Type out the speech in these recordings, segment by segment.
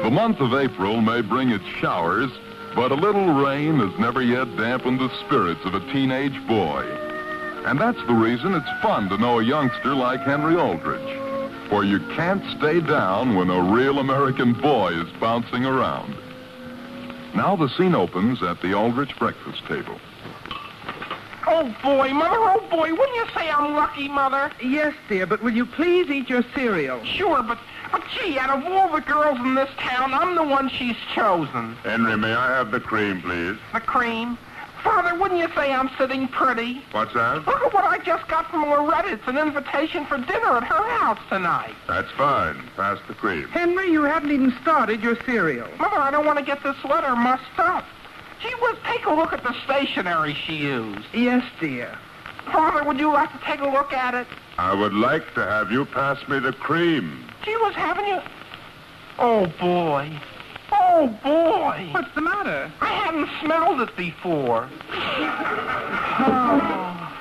The month of April may bring its showers, but a little rain has never yet dampened the spirits of a teenage boy. And that's the reason it's fun to know a youngster like Henry Aldrich. For you can't stay down when a real American boy is bouncing around. Now the scene opens at the Aldrich breakfast table. Oh, boy, Mother, oh, boy, wouldn't you say I'm lucky, Mother? Yes, dear, but will you please eat your cereal? Sure, but gee, out of all the girls in this town, I'm the one she's chosen. Henry, may I have the cream, please? The cream? Father, wouldn't you say I'm sitting pretty? What's that? Look at what I just got from Loretta. It's an invitation for dinner at her house tonight. That's fine. Pass the cream. Henry, you haven't even started your cereal. Mother, I don't want to get this letter mussed up. Gee whiz, take a look at the stationery she used. Yes, dear. Father, would you like to take a look at it? I would like to have you pass me the cream. Gee whiz, haven't you? Oh, boy. Oh, boy. What's the matter? I hadn't smelled it before.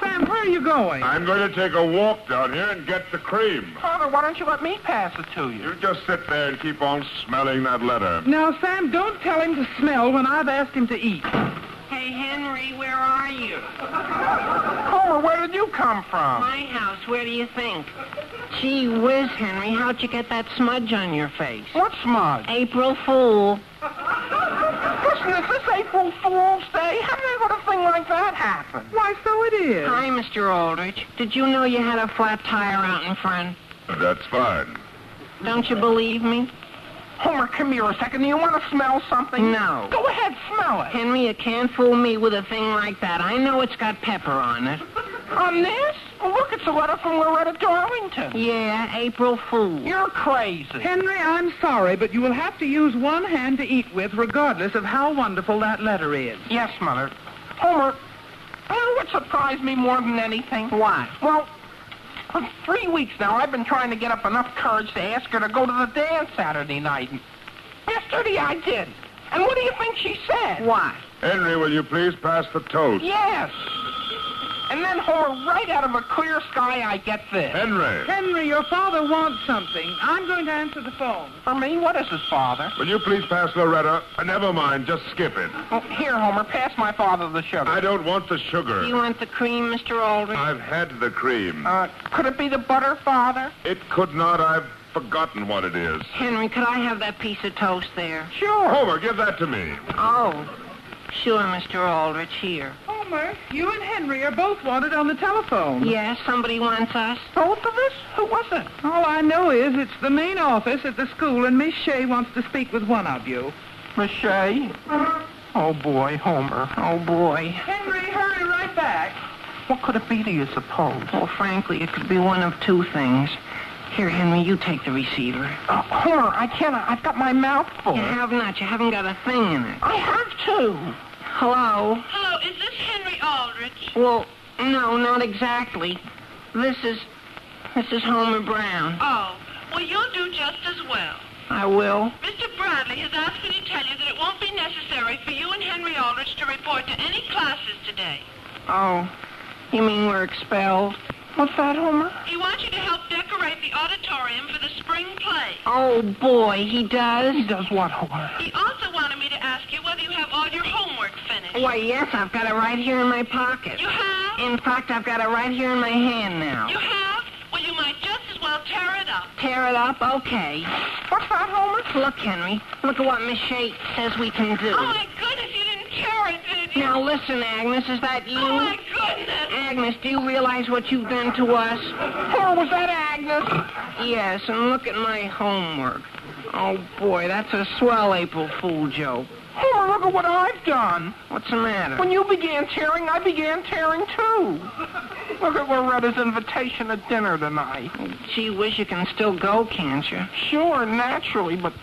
Sam, where are you going? I'm going to take a walk down here and get the cream. Father, why don't you let me pass it to you? You just sit there and keep on smelling that letter. Now, Sam, don't tell him to smell when I've asked him to eat. Hey, Henry, where are you? Homer, where did you come from? My house. Where do you think? Gee whiz, Henry, how'd you get that smudge on your face? What smudge? April Fool. Listen, is this April Fool's Day? How did I let a thing like that happen? Why, so it is. Hi, Mr. Aldrich. Did you know you had a flat tire out in front? That's fine. Don't you believe me? Homer, come here a second. Do you want to smell something? No. Go ahead, smell it. Henry, you can't fool me with a thing like that. I know it's got pepper on it. On this? Well, look, it's a letter from Loretta Darlington. Yeah, April Fool. You're crazy. Henry, I'm sorry, but you will have to use one hand to eat with, regardless of how wonderful that letter is. Yes, Mother. Homer, you know what surprised me more than anything? What? Well, for 3 weeks now, I've been trying to get up enough courage to ask her to go to the dance Saturday night. And yesterday I did. And what do you think she said? What? Henry, will you please pass the toast? Yes. And then, Homer, right out of a clear sky, I get this. Henry. Henry, your father wants something. I'm going to answer the phone. For me? What is this, Father? Will you please pass Loretta? Never mind, just skip it. Oh, here, Homer, pass my father the sugar. I don't want the sugar. You want the cream, Mr. Aldrich? I've had the cream. Could it be the butter, Father? It could not. I've forgotten what it is. Henry, could I have that piece of toast there? Sure. Homer, give that to me. Oh, sure, Mr. Aldrich, here. Homer, you and Henry are both wanted on the telephone. Yes, somebody wants us. Both of us? Who was it? All I know is it's the main office at the school, and Miss Shea wants to speak with one of you. Miss Shea? Oh, boy, Homer. Oh, boy. Henry, hurry right back. What could it be, do you suppose? Well, frankly, it could be one of two things. Here, Henry, you take the receiver. Homer, I can't. I've got my mouth full. You have not. You haven't got a thing in it. I have to. Hello? Hello, is this Henry Aldrich? Well, no, not exactly. This is Homer Brown. Oh, well, you'll do just as well. I will. Mr. Bradley has asked me to tell you that it won't be necessary for you and Henry Aldrich to report to any classes today. Oh, you mean we're expelled? What's that, Homer? He wants you to help decorate the auditorium for the spring play. Oh, boy, he does? He does what, Homer? He also wanted me to ask you whether you have all your homework finished. Why, yes, I've got it right here in my pocket. You have? In fact, I've got it right here in my hand now. You have? Well, you might just as well tear it up. Tear it up? Okay. What's that, Homer? Look, Henry, look at what Miss Shea says we can do. Oh, my goodness, you didn't tear it, did you? Now, listen, Agnes, is that you? Oh, my goodness. Agnes, do you realize what you've done to us? Homer, was that Agnes? Yes, and look at my homework. Oh, boy, that's a swell April Fool joke. Homer, look at what I've done. What's the matter? When you began tearing, I began tearing, too. Look at Loretta's invitation at dinner tonight. Gee whiz, you can still go, can't you? Sure, naturally, but...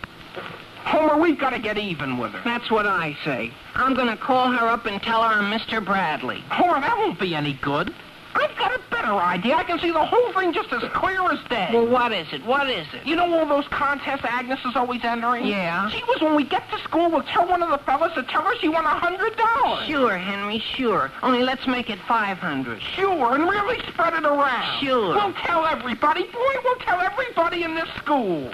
Homer, we've got to get even with her. That's what I say. I'm going to call her up and tell her I'm Mr. Bradley. Homer, that won't be any good. I've got a better idea. I can see the whole thing just as clear as day. Well, what is it? What is it? You know all those contests Agnes is always entering? Yeah. She was when we get to school, we'll tell one of the fellas to tell her she won $100. Sure, Henry, sure. Only let's make it 500. Sure, and really spread it around. Sure. We'll tell everybody. Boy, we'll tell everybody in this school.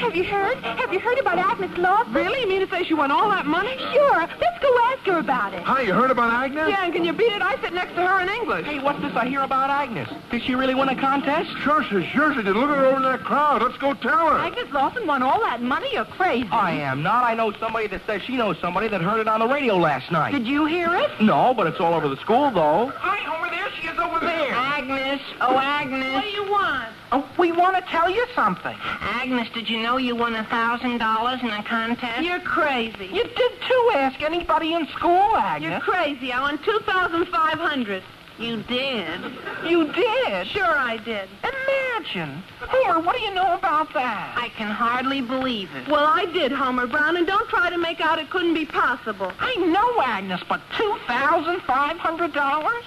Have you heard about Agnes Lawson? Really? You mean to say she won all that money? Sure. Let's go ask her about it. Hi, you heard about Agnes? Yeah, and can you beat it? I sit next to her in English. Hey, what's this I hear about Agnes? Did she really win a contest? Sure she did. Look at her over in that crowd. Let's go tell her. Agnes Lawson won all that money? You're crazy. I am not. I know somebody that says she knows somebody that heard it on the radio last night. Did you hear it? No, but it's all over the school, though. Hi, Homer. There she is over there. Agnes. Oh, Agnes. What do you want? Oh, we want to tell you something. Agnes, did you know you won $1,000 in a contest? You're crazy. You did, too. Ask anybody in school, Agnes. You're crazy. I won $2,500. You did. You did? Sure I did. Imagine. Homer, what do you know about that? I can hardly believe it. Well, I did, Homer Brown, and don't try to make out it couldn't be possible. I know, Agnes, but $2,500?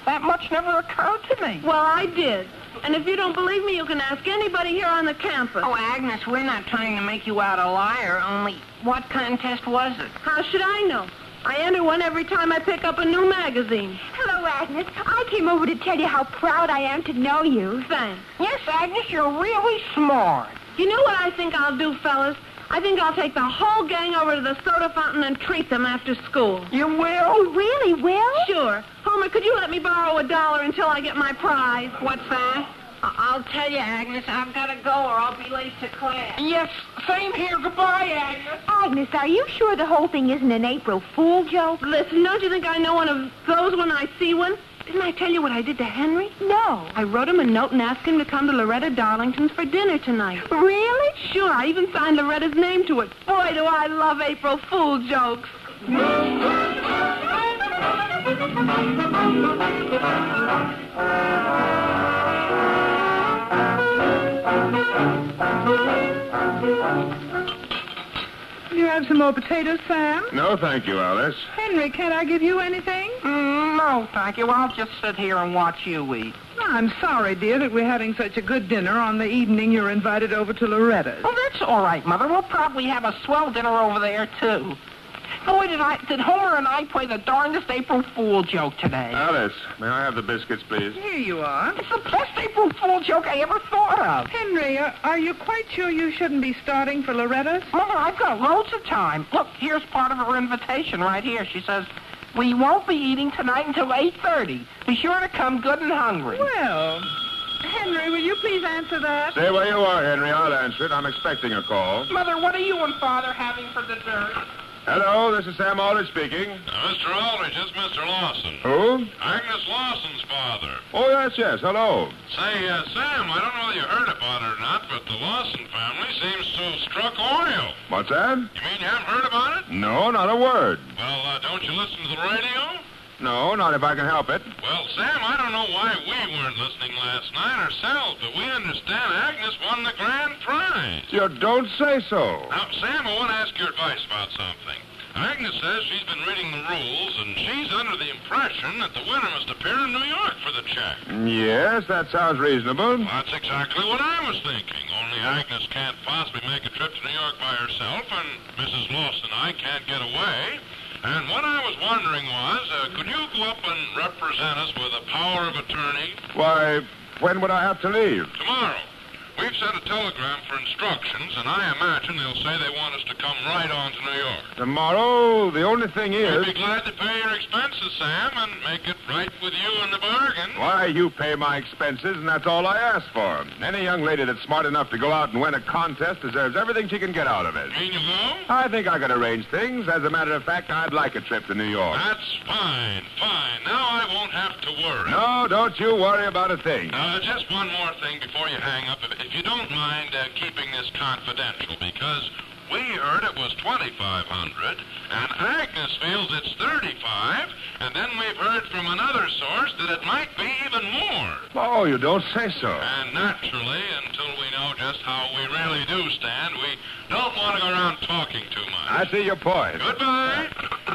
That much never occurred to me. Well, I did. And if you don't believe me, you can ask anybody here on the campus. Oh, Agnes, we're not trying to make you out a liar, only what contest was it? How should I know? I enter one every time I pick up a new magazine. Hello, Agnes. I came over to tell you how proud I am to know you. Thanks. Yes, Agnes, you're really smart. You know what I think I'll do, fellas? I think I'll take the whole gang over to the soda fountain and treat them after school. You will? You really will? Sure. Homer, could you let me borrow $1 until I get my prize? What's that? I'll tell you, Agnes, I've got to go or I'll be late to class. Yes, same here. Goodbye, Agnes. Agnes, are you sure the whole thing isn't an April Fool joke? Listen, don't you think I know one of those when I see one? Didn't I tell you what I did to Henry? No. I wrote him a note and asked him to come to Loretta Darlington's for dinner tonight. Really? Sure, I even signed Loretta's name to it. Boy, do I love April Fool jokes. You have some more potatoes, Sam? No, thank you, Alice. Henry, can't I give you anything? No, thank you. I'll just sit here and watch you eat. I'm sorry, dear, that we're having such a good dinner on the evening you're invited over to Loretta's. Oh, that's all right, Mother. We'll probably have a swell dinner over there, too. Boy, did Homer and I play the darndest April Fool joke today. Alice, may I have the biscuits, please? Here you are. It's the best April Fool joke I ever thought of. Henry, are you quite sure you shouldn't be starting for Loretta's? Mother, I've got loads of time. Look, here's part of her invitation right here. She says, we won't be eating tonight until 8:30. Be sure to come good and hungry. Well, Henry, will you please answer that? Stay where you are, Henry. I'll answer it. I'm expecting a call. Mother, what are you and Father having for dessert? Hello, this is Sam Aldrich speaking. Mr. Aldrich, it's Mr. Lawson. Who? Agnes Lawson's father. Oh, yes. Hello. Say, Sam, I don't know whether you heard about it or not, but the Lawson family seems to have struck oil. What's that? You mean you haven't heard about it? No, not a word. Well, don't you listen to the radio? No, not if I can help it. Well, Sam, I don't know why we weren't listening last night ourselves, but we understand Agnes won the grand prize. You don't say so. Now, Sam, I want to ask your advice about something. Agnes says she's been reading the rules, and she's under the impression that the winner must appear in New York for the check. Yes, that sounds reasonable. Well, that's exactly what I was thinking. Only Agnes can't possibly make a trip to New York by herself, and Mrs. Lawson and I can't get away. And what I was wondering was, could you go up and represent us with a power of attorney? Why, when would I have to leave? Tomorrow. We've sent a telegram for instructions, and I imagine they'll say they want us to come right on to New York. Tomorrow, the only thing is... We'd be glad to pay your expenses, Sam, and make it right with you in the bargain. Why, you pay my expenses, and that's all I ask for. Any young lady that's smart enough to go out and win a contest deserves everything she can get out of it. Mean you go? I think I can arrange things. As a matter of fact, I'd like a trip to New York. That's fine. Now I won't have to worry. No, don't you worry about a thing. Just one more thing before you hang up. If you don't mind keeping this confidential, because we heard it was $2,500, and Agnes feels it's $35, and then we've heard from another source that it might be even more. Oh, you don't say so. And naturally, until we know just how we really do stand, we don't want to go around talking too much. I see your point. Goodbye.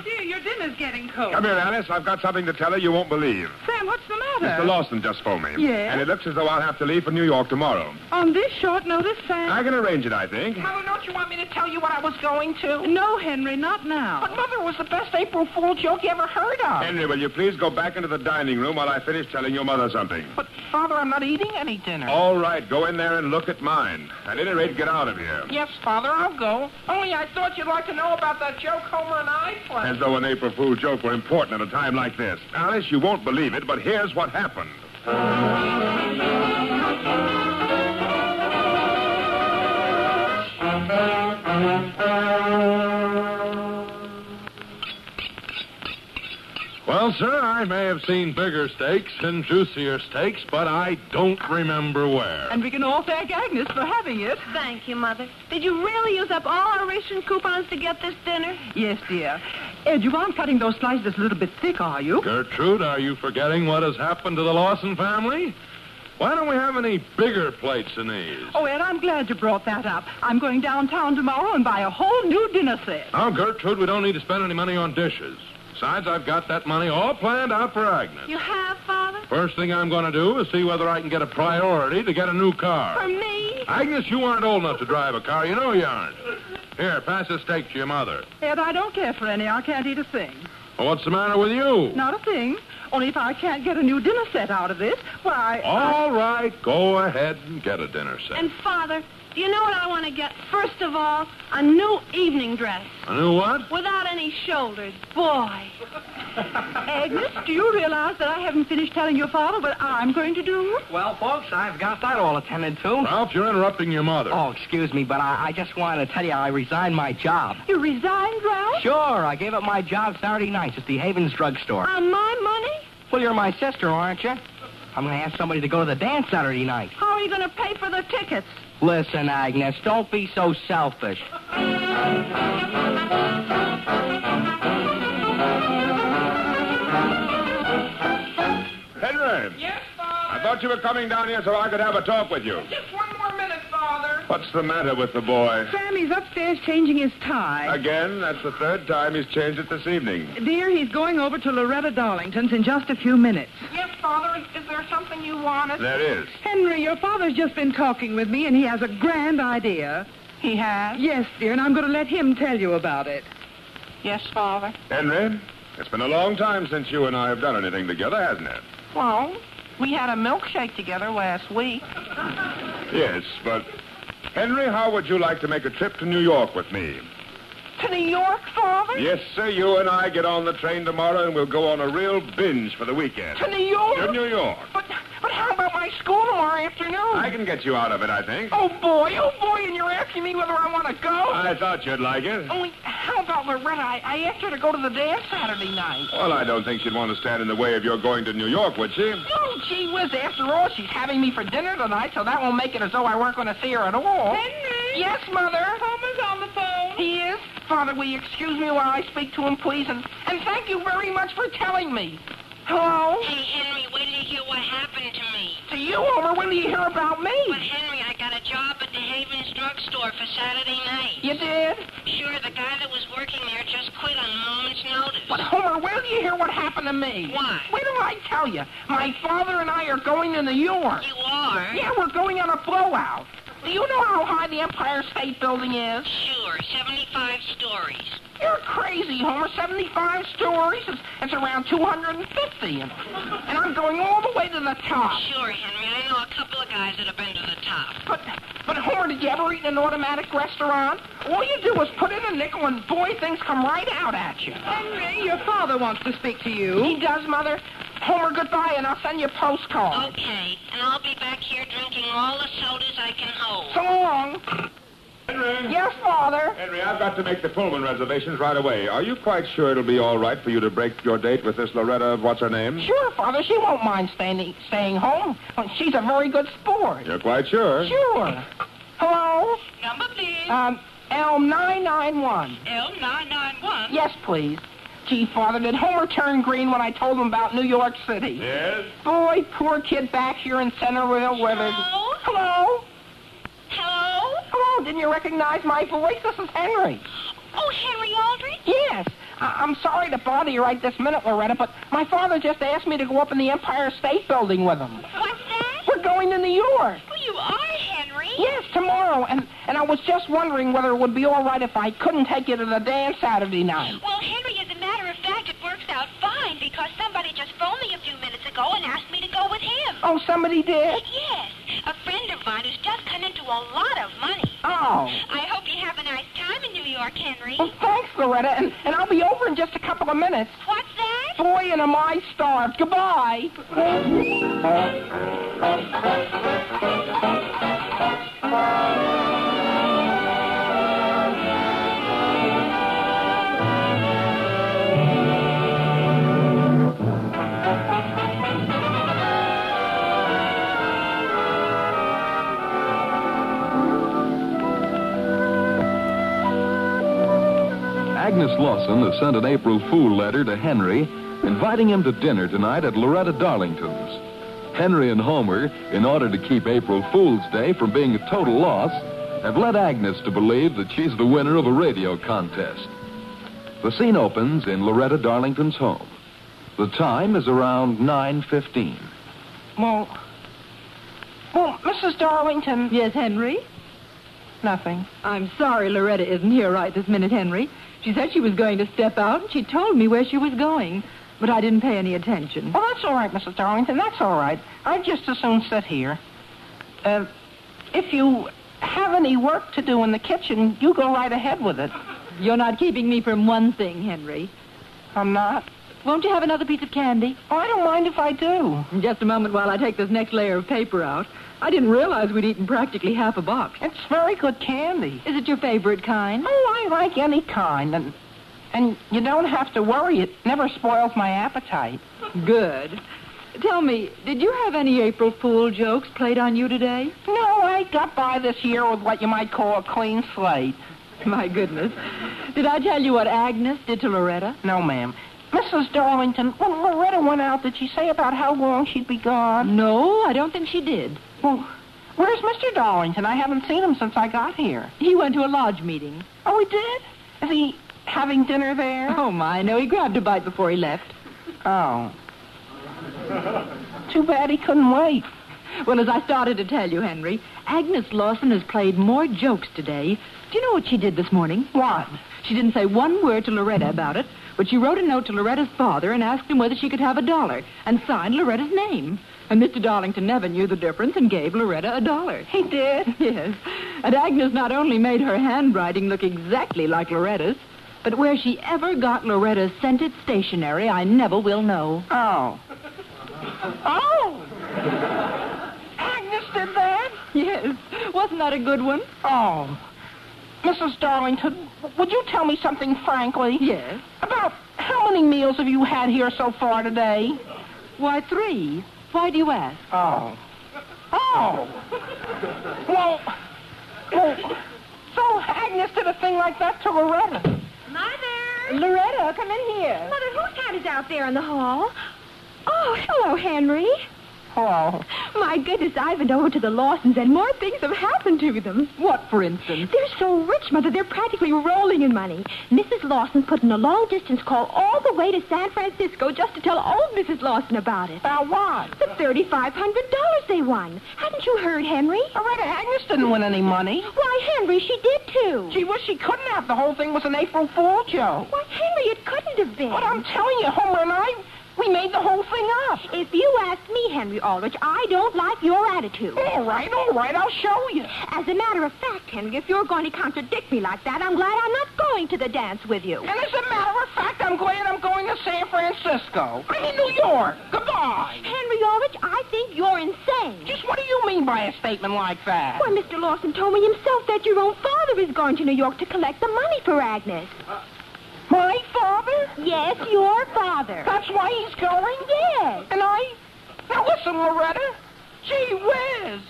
Dear, your dinner's getting cold. Come here, Alice. I've got something to tell her you won't believe. Sam, what's the matter? Mr. Lawson just phoned me. Yes? And it looks as though I'll have to leave for New York tomorrow. On this short notice, Sam? I can arrange it, I think. Mother, don't you want me to tell you what I was going to? No, Henry, not now. But, Mother, it was the best April Fool joke you ever heard of. Henry, will you please go back into the dining room while I finish telling your mother something? But, Father, I'm not eating any dinner. All right, go in there and look at mine. At any rate, get out of here. Yes, Father, I'll go. Only I thought you'd like to know about that joke Homer and I played. As though an April Fool joke were important at a time like this. Alice, you won't believe it, but here's what happened. Well, sir, I may have seen bigger steaks and juicier steaks, but I don't remember where. And we can all thank Agnes for having it. Thank you, Mother. Did you really use up all our ration coupons to get this dinner? Yes, dear. Ed, you aren't cutting those slices a little bit thick, are you? Gertrude, are you forgetting what has happened to the Lawson family? Why don't we have any bigger plates than these? Oh, Ed, I'm glad you brought that up. I'm going downtown tomorrow and buy a whole new dinner set. Now, Gertrude, we don't need to spend any money on dishes. Besides, I've got that money all planned out for Agnes. You have, Father? First thing I'm going to do is see whether I can get a priority to get a new car. For me? Agnes, you aren't old enough to drive a car. You know you aren't. Here, pass a steak to your mother. Ed, I don't care for any. I can't eat a thing. Well, what's the matter with you? Not a thing. Only if I can't get a new dinner set out of this, why... All right, go ahead and get a dinner set. And, Father, do you know what I want to get? First of all, a new evening dress. A new what? Without any shoulders. Boy. Agnes, do you realize that I haven't finished telling your father what I'm going to do? Well, folks, I've got that all attended to. Ralph, you're interrupting your mother. Oh, excuse me, but I just wanted to tell you I resigned my job. You resigned, Ralph? Sure, I gave up my job Saturday nights at the Havens drugstore. On my money? Well, you're my sister, aren't you? I'm going to ask somebody to go to the dance Saturday night. How are you going to pay for the tickets? Listen, Agnes, don't be so selfish. Henry! Yes, Father? I thought you were coming down here so I could have a talk with you. Just one more minute, Father. What's the matter with the boy? Sammy's upstairs changing his tie. Again, that's the third time he's changed it this evening. Dear, he's going over to Loretta Darlington's in just a few minutes. Yes, Father. Is there something you wanted? There is. Henry, your father's just been talking with me, and he has a grand idea. He has? Yes, dear, and I'm going to let him tell you about it. Yes, Father. Henry, it's been a long time since you and I have done anything together, hasn't it? Well, we had a milkshake together last week. Yes, but... Henry, how would you like to make a trip to New York with me? To New York, Father? Yes, sir. You and I get on the train tomorrow, and we'll go on a real binge for the weekend. To New York? To New York. But how about my school tomorrow afternoon? I can get you out of it, I think. Oh, boy, and you're asking me whether I want to go? I thought you'd like it. Only, how about Loretta? I asked her to go to the dance Saturday night. Well, I don't think she'd want to stand in the way of your going to New York, would she? Oh, gee whiz, after all, she's having me for dinner tonight, so that won't make it as though I weren't going to see her at all. Henry? Yes, Mother? Homer's on the phone. He is? Father, will you excuse me while I speak to him, please? And thank you very much for telling me. Hello? Hey, Henry, wait till you hear what happened to me. To you, Homer, when do you hear about me? But, Henry, I got a job at the Havens drugstore for Saturday night. You did? Sure, the guy that was working there just quit on a moment's notice. But, Homer, where do you hear what happened to me? Why? Wait till I tell you. My father and I are going to New York. You are? Yeah, we're going on a blowout. Do you know how high the Empire State Building is? Sure, 75 stories. You're crazy, Homer. 75 stories? It's around 250. And I'm going all the way to the top. Sure, Henry, I know a couple of guys that have been to the top. But Homer, did you ever eat in an automatic restaurant? All you do is put in a nickel and, boy, things come right out at you. Henry, your father wants to speak to you. He does, Mother. Homer, goodbye, and I'll send you a postcard. Okay, and I'll be back here drinking all the sodas I can hold. So long. Henry? Yes, Father? Henry, I've got to make the Pullman reservations right away. Are you quite sure it'll be all right for you to break your date with this Loretta, what's her name? Sure, Father. She won't mind staying home. She's a very good sport. You're quite sure? Sure. Hello? Number, please. L991. L991. Yes, please. Gee, Father, did Homer turn green when I told him about New York City? Yes? Boy, poor kid back here in Centerville where there's... Hello? Hello? Hello? Hello, didn't you recognize my voice? This is Henry. Oh, Henry Aldrich? Yes. I'm sorry to bother you right this minute, Loretta, but my father just asked me to go up in the Empire State Building with him. What's that? We're going to New York. Oh, you are, Henry? Yes, tomorrow, and I was just wondering whether it would be all right if I couldn't take you to the dance Saturday night. Well, Henry, as a matter of fact, it works out fine because somebody just phoned me a few minutes ago and asked me to go with him. Oh, somebody did? Yes, a friend of mine who's just come into a lot of money. Oh. I hope you have a nice time in New York, Henry. Well, thanks, Loretta, and I'll be over in just a couple of minutes. What's that? Boy, and am I starved. Goodbye. Agnes Lawson has sent an April Fool letter to Henry, inviting him to dinner tonight at Loretta Darlington's. Henry and Homer, in order to keep April Fool's Day from being a total loss, have led Agnes to believe that she's the winner of a radio contest. The scene opens in Loretta Darlington's home. The time is around 9:15. Well, Mrs. Darlington. Yes, Henry? Nothing. I'm sorry Loretta isn't here right this minute, Henry. She said she was going to step out, and she told me where she was going. But I didn't pay any attention. Well, that's all right, Mrs. Darlington. That's all right. I'd just as soon sit here. If you have any work to do in the kitchen, you go right ahead with it. You're not keeping me from one thing, Henry. I'm not? Won't you have another piece of candy? Oh, I don't mind if I do. Just a moment while I take this next layer of paper out. I didn't realize we'd eaten practically half a box. It's very good candy. Is it your favorite kind? Oh, I like any kind. And you don't have to worry. It never spoils my appetite. Good. Tell me, did you have any April Fool jokes played on you today? No, I got by this year with what you might call a clean slate. My goodness. Did I tell you what Agnes did to Loretta? No, ma'am. Mrs. Darlington, when Loretta went out, did she say about how long she'd be gone? No, I don't think she did. Well, where's Mr. Darlington? I haven't seen him since I got here. He went to a lodge meeting. Oh, he did? Is he having dinner there? Oh, my, no, he grabbed a bite before he left. Oh. Too bad he couldn't wait. Well, as I started to tell you, Henry, Agnes Lawson has played more jokes today. Do you know what she did this morning? What? She didn't say one word to Loretta about it, but she wrote a note to Loretta's father and asked him whether she could have $1 and signed Loretta's name. And Mr. Darlington never knew the difference and gave Loretta $1. He did? Yes. And Agnes not only made her handwriting look exactly like Loretta's, but where she ever got Loretta's scented stationery, I never will know. Oh. Oh! Agnes did that? Yes. Wasn't that a good one? Oh. Mrs. Darlington, would you tell me something frankly? Yes. About how many meals have you had here so far today? Why, 3. Why do you ask? Oh. Oh. Well, so Agnes did a thing like that to Loretta. Mother! Loretta, come in here. Mother, whose hat is out there in the hall? Oh, hello, Henry. Hello. My goodness, I've been over to the Lawsons, and more things have happened to them. What, for instance? They're so rich, Mother, they're practically rolling in money. Mrs. Lawson put in a long-distance call all the way to San Francisco just to tell old Mrs. Lawson about it. About what? The $3,500 they won. Hadn't you heard, Henry? Loretta, Agnes didn't win any money. Why, Henry, she did, too. Gee whiz, she couldn't have. The whole thing was an April Fool joke. Why, Henry, it couldn't have been. But I'm telling you, Homer and I, we made the whole thing up. If you ask me, Henry Aldrich, I don't like your attitude. All right, I'll show you. As a matter of fact, Henry, if you're going to contradict me like that, I'm glad I'm not going to the dance with you. And as a matter of fact, I'm glad I'm going to San Francisco. I mean, New York. Goodbye. Henry Aldrich, I think you're insane. Just what do you mean by a statement like that? Why, Mr. Lawson told me himself that your own father is going to New York to collect the money for Agnes. My father? Yes, your father. That's why he's going? Yes. And I... Now listen, Loretta. Gee whiz.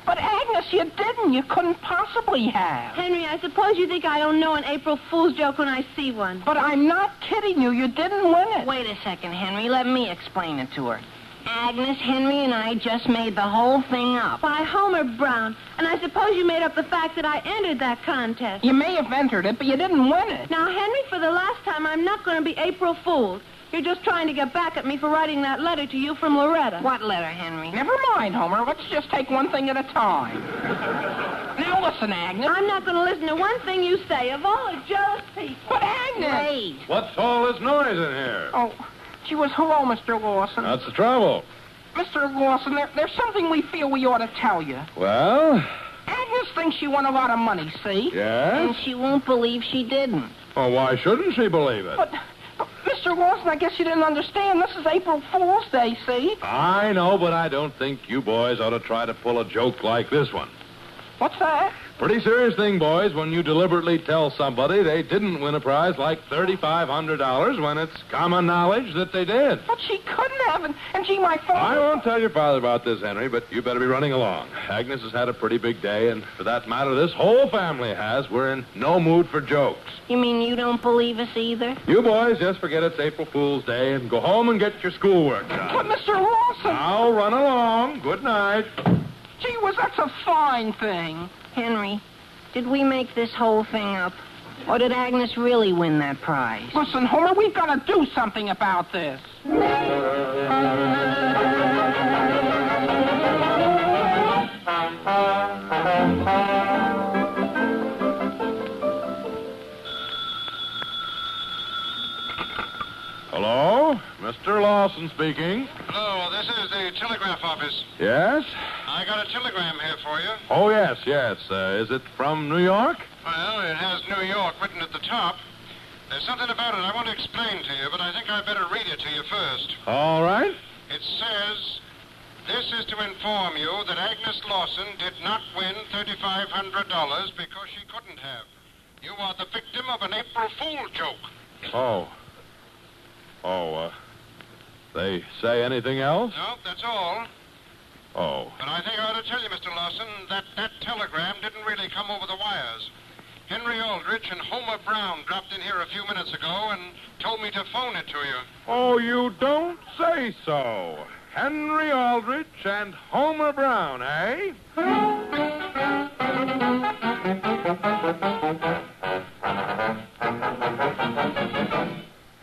But Agnes you didn't. You couldn't possibly have. Henry, I suppose you think I don't know an April Fool's joke when I see one. But I'm not kidding you. You didn't win it. Wait a second, Henry. Let me explain it to her. Agnes, Henry, and I just made the whole thing up. By Homer Brown. And I suppose you made up the fact that I entered that contest. You may have entered it, but you didn't win it. Now, Henry, for the last time, I'm not going to be April Fool's. You're just trying to get back at me for writing that letter to you from Loretta. What letter, Henry? Never mind, Homer. Let's just take one thing at a time. Now listen, Agnes. I'm not going to listen to one thing you say. Of all the jealous people. But Agnes! Wait. What's all this noise in here? Oh, gee whiz, hello, Mr. Lawson. That's the trouble. Mr. Lawson, there's something we feel we ought to tell you. Well? Agnes thinks she won a lot of money, see? Yes? And she won't believe she didn't. Oh, why shouldn't she believe it? But Mr. Lawson, I guess you didn't understand. This is April Fool's Day, see? I know, but I don't think you boys ought to try to pull a joke like this one. What's that? Pretty serious thing, boys, when you deliberately tell somebody they didn't win a prize like $3,500 when it's common knowledge that they did. But she couldn't have, and gee, my father... I won't tell your father about this, Henry, but you better be running along. Agnes has had a pretty big day, and for that matter, this whole family has. We're in no mood for jokes. You mean you don't believe us either? You boys just forget it's April Fool's Day and go home and get your schoolwork done. But Mr. Lawson... Now run along. Good night. Gee whiz, that's a fine thing. Henry, did we make this whole thing up? Or did Agnes really win that prize? Listen, Homer, we've got to do something about this. Hello? Mr. Lawson speaking. Hello, this is the telegraph office. Yes? I got a telegram here for you. Oh, yes. Is it from New York? Well, it has New York written at the top. There's something about it I want to explain to you, but I think I'd better read it to you first. All right. It says, this is to inform you that Agnes Lawson did not win $3,500 because she couldn't have. You are the victim of an April Fool joke. Oh, they say anything else? No, that's all. Oh. But I think I ought to tell you, Mr. Lawson, that telegram didn't really come over the wires. Henry Aldrich and Homer Brown dropped in here a few minutes ago and told me to phone it to you. Oh, you don't say so. Henry Aldrich and Homer Brown, eh?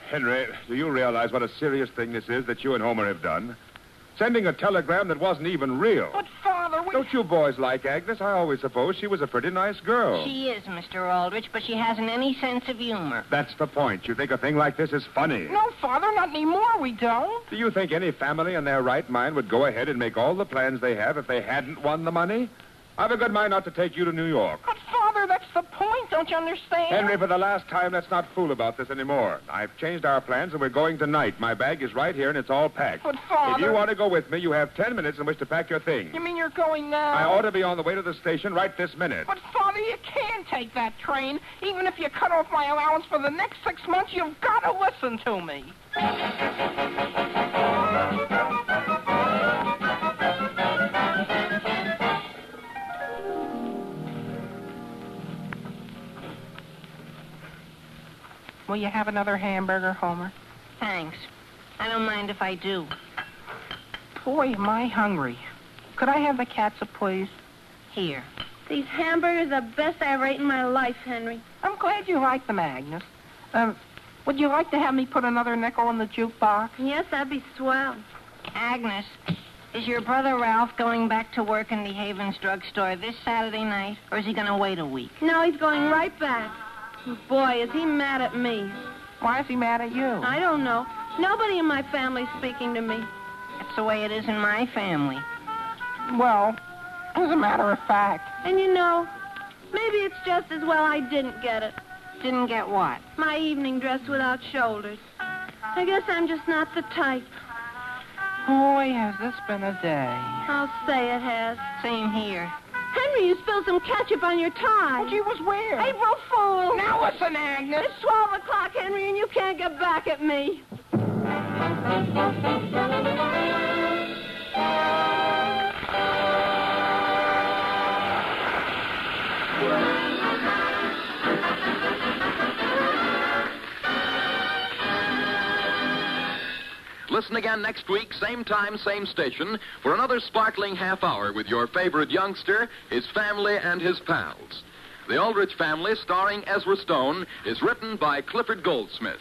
Henry, do you realize what a serious thing this is that you and Homer have done? Sending a telegram that wasn't even real. But, Father, Don't you boys like Agnes? I always supposed she was a pretty nice girl. She is, Mr. Aldrich, but she hasn't any sense of humor. That's the point. You think a thing like this is funny. No, Father, not anymore, we don't. Do you think any family in their right mind would go ahead and make all the plans they have if they hadn't won the money? I've a good mind not to take you to New York. But, Father, that's the point. Don't you understand? Henry, for the last time, let's not fool about this anymore. I've changed our plans, and we're going tonight. My bag is right here, and it's all packed. But, Father... If you want to go with me, you have 10 minutes in which to pack your things. You mean you're going now? I ought to be on the way to the station right this minute. But, Father, you can't take that train. Even if you cut off my allowance for the next 6 months, you've got to listen to me. Will you have another hamburger, Homer? Thanks. I don't mind if I do. Boy, am I hungry. Could I have the catsup, please? Here. These hamburgers are the best I ever ate in my life, Henry. I'm glad you like them, Agnes. Would you like to have me put another nickel in the jukebox? Yes, that'd be swell. Agnes, is your brother Ralph going back to work in the Havens drugstore this Saturday night, or is he going to wait a week? No, he's going right back. Boy, is he mad at me. Why is he mad at you? I don't know. Nobody in my family's speaking to me. That's the way it is in my family. Well, as a matter of fact. And you know, maybe it's just as well I didn't get it. Didn't get what? My evening dress without shoulders. I guess I'm just not the type. Boy, has this been a day. I'll say it has. Same here. Henry, you spilled some ketchup on your tie. Well, gee, was where? April Fool. Now listen, Agnes. It's 12 o'clock, Henry, and you can't get back at me. listen again next week, same time, same station, for another sparkling half hour with your favorite youngster, his family, and his pals. The Aldrich Family, starring Ezra Stone, is written by Clifford Goldsmith.